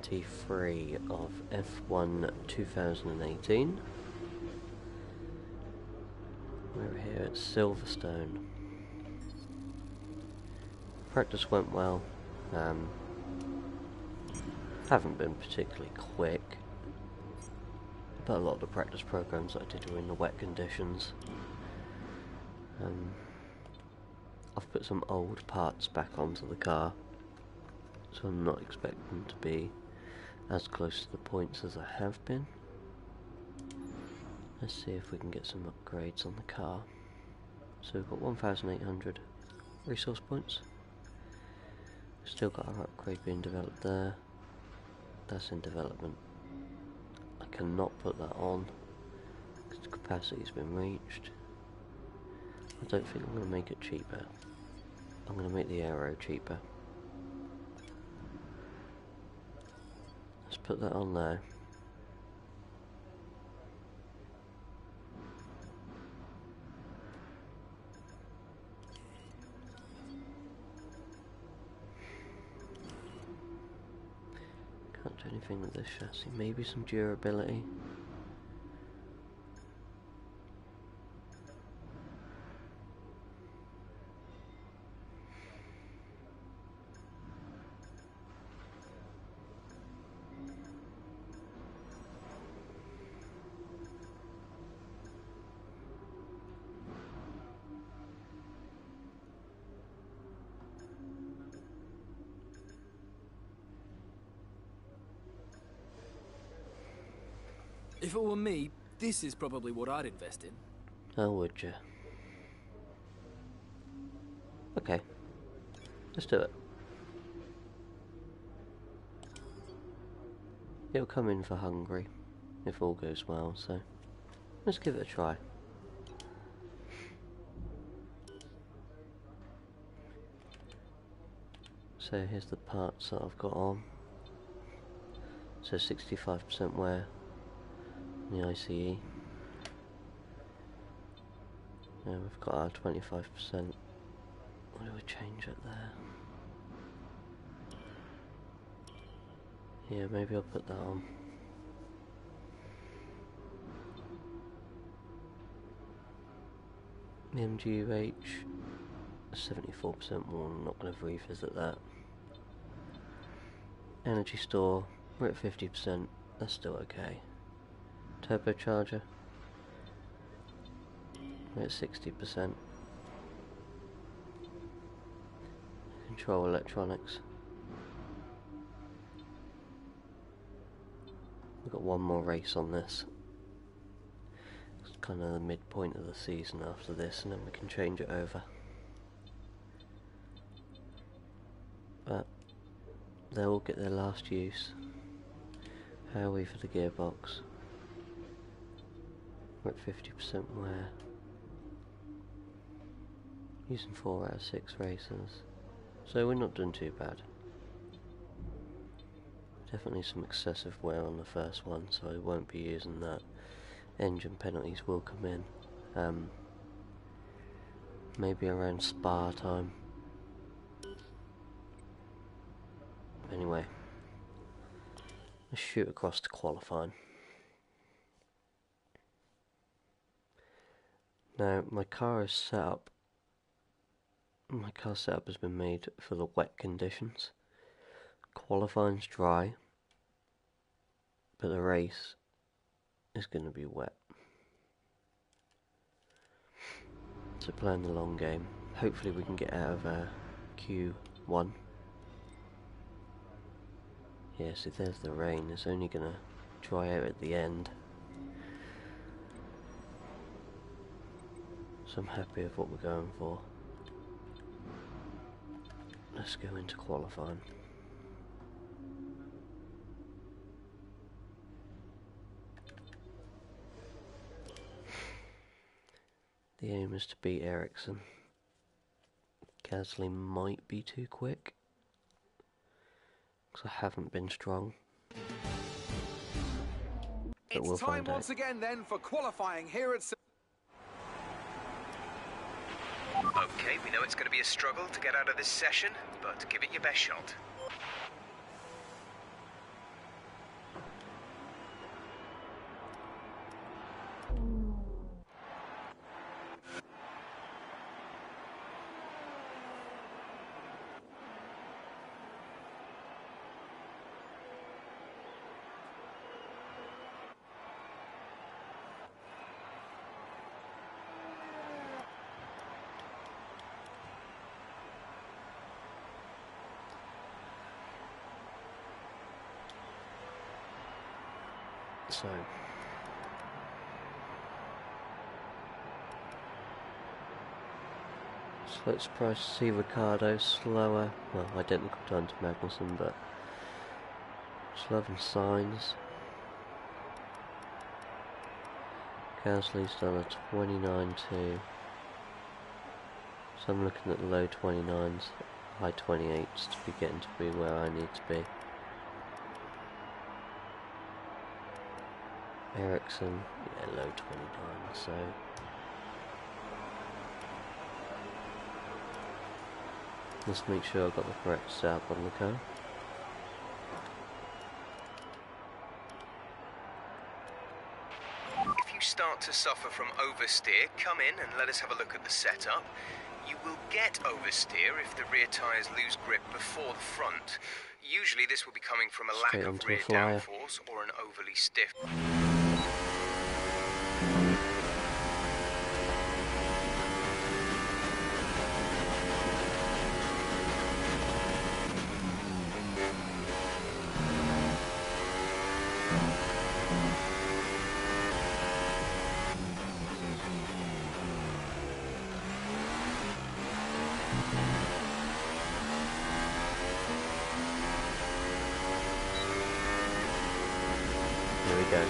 23 of F1 2018. We're here at Silverstone. Practice went well. Haven't been particularly quick, but a lot of the practice programs that I did were in the wet conditions. I've put some old parts back onto the car, so I'm not expecting to be as close to the points as I have been. Let's see if we can get some upgrades on the car. So we've got 1,800 resource points. Still got our upgrade being developed there. That's in development. I cannot put that on because the capacity's been reached. I don't think I'm going to make it cheaper. I'm going to make the aero cheaper. Let's put that on there. Can't do anything with this chassis. Maybe some durability. If it were me, this is probably what I'd invest in. Oh, would you? Okay. Let's do it. It'll come in for Hungary, if all goes well, so let's give it a try. So here's the parts that I've got on. So 65% wear in the ICE. Now we've got our 25%. What do we change it there? Yeah, maybe I'll put that on. The MGUH, 74% more, I'm not going to revisit that. Energy store, we're at 50%, that's still okay. Turbocharger, we're at 60%. Control electronics. We've got one more race on this. It's kind of the midpoint of the season after this, and then we can change it over. But they'll all get their last use. How are we for the gearbox? We're at 50% wear. Using 4 out of 6 races. So we're not doing too bad. Definitely some excessive wear on the first one, so I won't be using that. Engine penalties will come in. Maybe around Spa time. Anyway, let's shoot across to qualifying. Now my car is set up. My car setup has been made for the wet conditions. Qualifying's dry, but the race is going to be wet. So playing the long game. Hopefully we can get out of Q1. Yeah, see there's the rain. It's only going to dry out at the end. So I'm happy with what we're going for. Let's go into qualifying. The aim is to beat Ericsson. Gasly might be too quick, because I haven't been strong. But we'll find out. It's time once again then for qualifying here at... Okay, we know it's going to be a struggle to get out of this session, but give it your best shot. So slight surprise to see Ricardo slower, well, identical time to Magnussen, but slower than Sainz. Gasly's done a 29.2, so I'm looking at the low 29s, high 28s to be getting to be where I need to be. Ericsson, yeah, low 29, so let's make sure I've got the correct setup on the car. If you start to suffer from oversteer, come in and let us have a look at the setup. You will get oversteer if the rear tyres lose grip before the front. Usually this will be coming from a Straight lack of onto a rear flyer. downforce or an overly stiff. Here we go.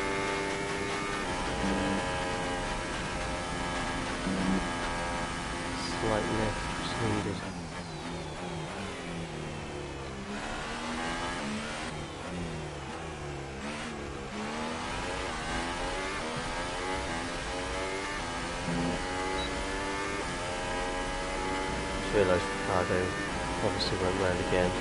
Slight lift needed. Just realised Ricardo obviously went round again.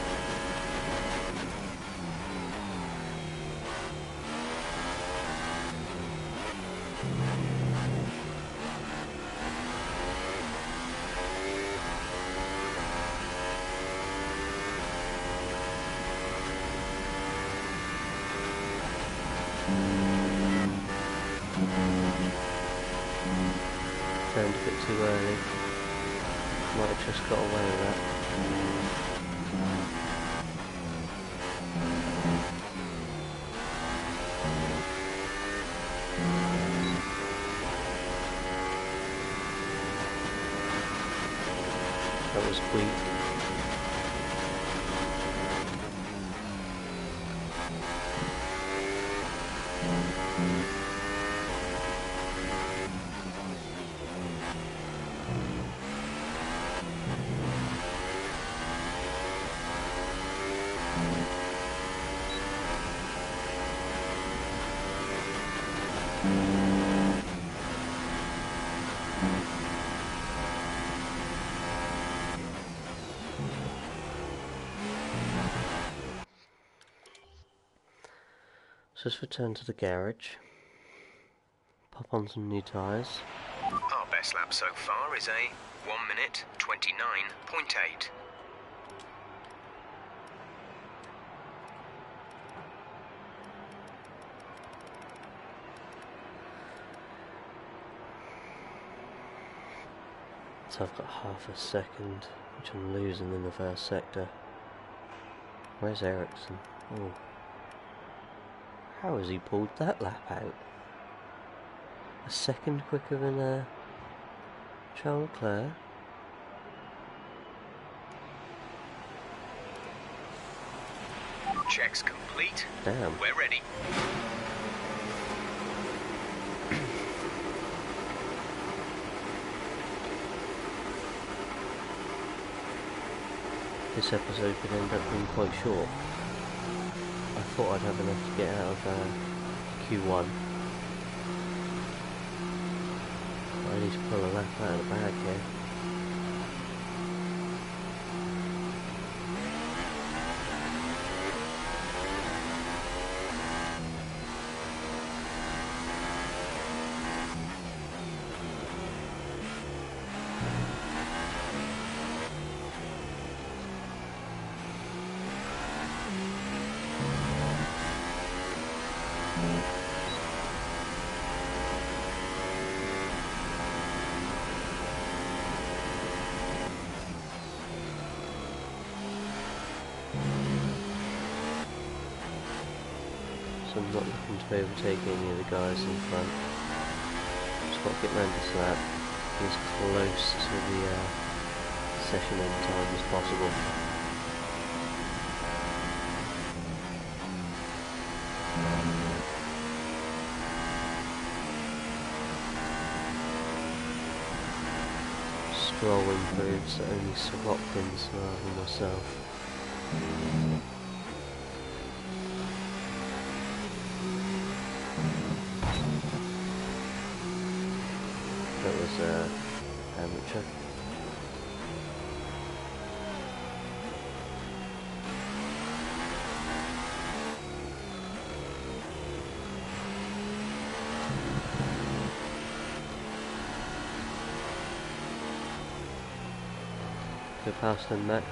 Turned a bit too early. Might have just got away with that. That was weak. So let's return to the garage, pop on some new tyres. Our best lap so far is a 1 minute 29.8. So I've got half a second, which I'm losing in the first sector. Where's Ericsson? Oh. How has he pulled that lap out? A second quicker than Charles Leclerc. Checks complete. Damn. We're ready. This episode could end up being quite short. I thought I'd have enough to get out of Q1. I need to pull a lap out of the bag here. I'm not looking to overtake any of the guys in front. Just got to get round this lap as close to the session end time as possible. Stroll improves that only Sir Watkins rather than myself. That was amateur. Go past them, Max.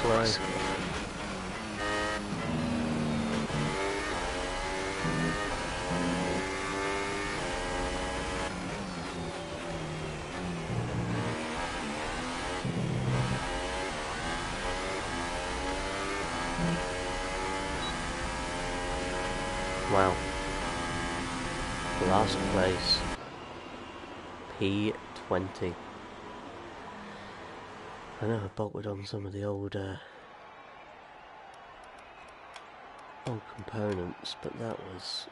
Slow. Wow. Last place. P20. I know I bolted on some of the old components, but that was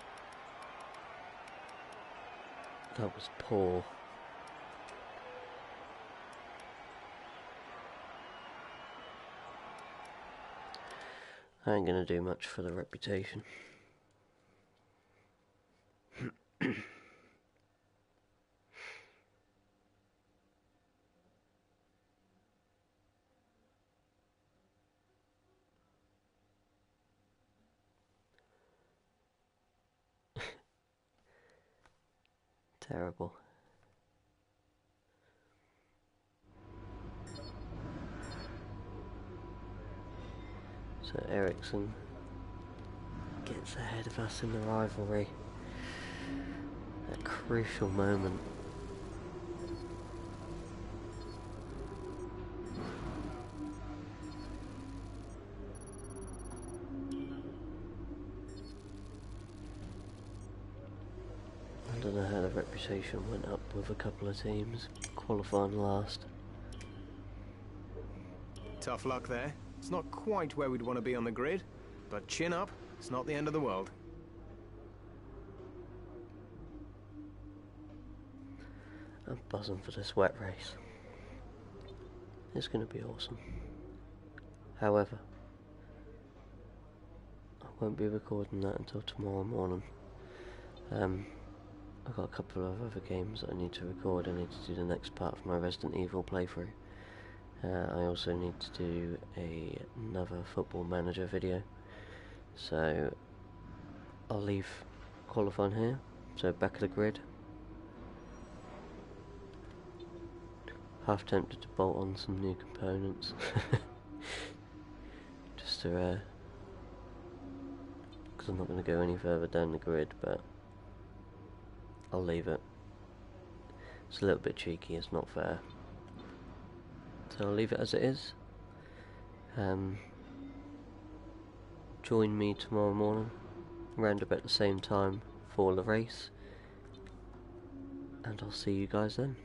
poor. I ain't gonna do much for the reputation. Terrible. So Ericsson gets ahead of us in the rivalry. A crucial moment. I don't know how the reputation went up with a couple of teams qualifying last. Tough luck there. It's not quite where we'd want to be on the grid, but chin up, it's not the end of the world. I'm buzzing for this wet race. It's going to be awesome. However, I won't be recording that until tomorrow morning. I've got a couple of other games that I need to record. I need to do the next part of my Resident Evil playthrough. I also need to do another Football Manager video. So I'll leave qualifying here. So back of the grid. Half tempted to bolt on some new components. Just to because I'm not going to go any further down the grid, but I'll leave it. It's a little bit cheeky, it's not fair. So I'll leave it as it is. Join me tomorrow morning, around about the same time for the race, and I'll see you guys then.